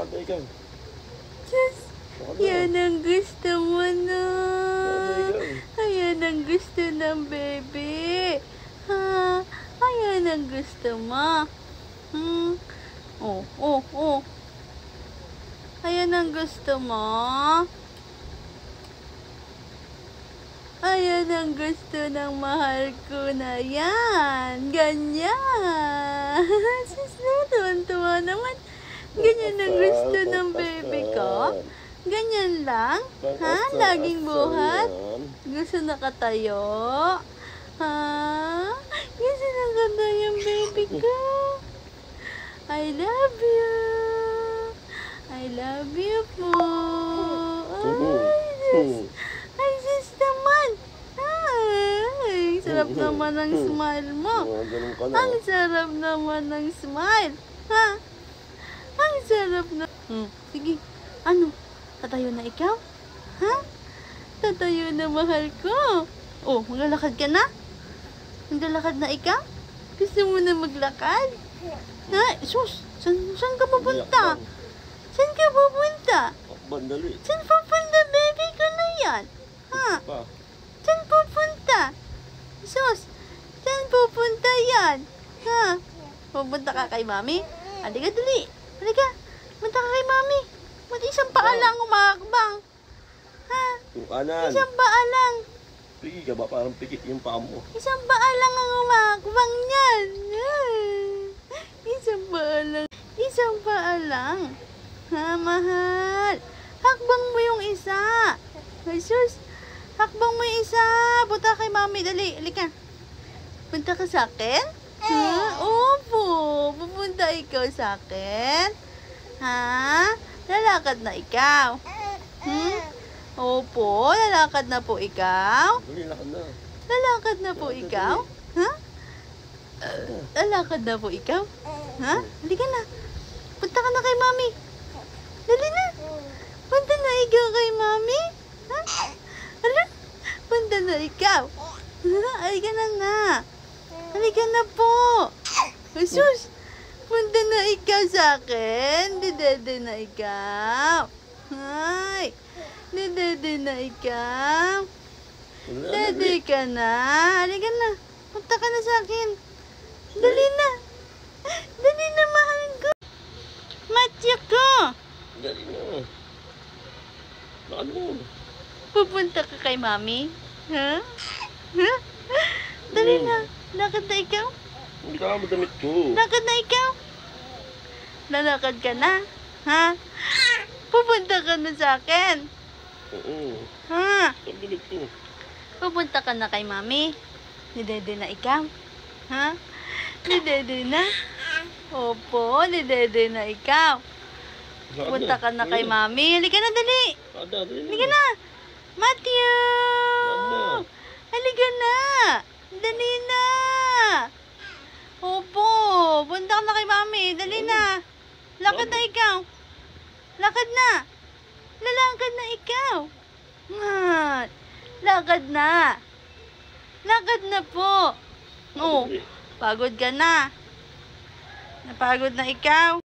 Lakad na ikaw. Diyos, yan ang gusto mo na. Ayan ang gusto ng baby. Ha? Ayan ang gusto mo. Oh. Ayan ang gusto mo. Ayan ang gusto ng mahal ko na yan. Ganyan. Sis na, tuwan-tuwa naman. Ganyan ang gusto ng baby ko. Ganyan lang? Ha? Laging buhat? Gusto nakatayo? Ha? Gusto nakatayo yung baby ko? I love you. I love you po. Ay, sis naman. Ay, sarap naman ng smile mo. Ang sarap naman ng smile. Ha? Ang sarap na. Sige. Ano? Tatayo na ikaw? Ha? Tatayo na mahal ko. Oh, maglalakad ka na? Maglalakad na ikaw? Gusto mo na maglakad? Ha? Sus, saan ka pupunta? Saan ka pupunta? Bandali. Saan pupunta, baby ko na yan? Ha? Saan pupunta? Sus, saan pupunta yan? Ha? Pupunta ka kay mami? Halika, dali. Halika, punta ka kay mami. Mati isang paa lang umakbang. Ha? Yung kanan. Isang paa lang. Pigi ka ba? Parang pikit yung paa mo. Isang paa lang ang umakbang niyan. Isang paa lang. Isang paa lang. Ha, mahal? Hakbang mo yung isa. Jesus, hakbang mo yung isa. Punta kay mami. Dali, halika. Punta ka sa akin? Ha? Opo. Pupunta ikaw sa akin? Ha? Lalakad na ikaw? Opo, lalakad na po ikaw? Lalakad na. Lalakad na po ikaw? Ha? Lalakad na po ikaw? Ha? Halika na. Punta ka na kay mami. Dali na. Punta na ikaw kay mami. Ha? Hala? Punta na ikaw. Halika na nga. Halika na po. Jesus. Punta na ikaw sa akin. Didede na ikaw. Hay. Didede na ikaw. Dede ka na. Halika na. Punta ka na sa akin. Dali na. Dali na, mahal ko. Matya ko. Dali na. Lakad mo. Pupunta ka kay mami? Ha? Ha? Dali na. Lakad na ikaw. Hindi ka madamit ko. Lakad na ikaw. Lalakad ka na. Ha? Pupunta ka na sa akin. Oo. Ha? Pagdalit ko. Pupunta ka na kay mami. Ni Dede na ikaw. Ha? Ni Dede na. Opo, ni Dede na ikaw. Pupunta ka na kay mami. Halika na, dali. Halika na. Matthew! Halika na. Dali na. Opo, punta ka na kay mami. Dali na. Lakad na ikaw. Lakad na. Lalakad na ikaw. Lakad na. Lakad na po. Oh, pagod ka na. Napagod na ikaw.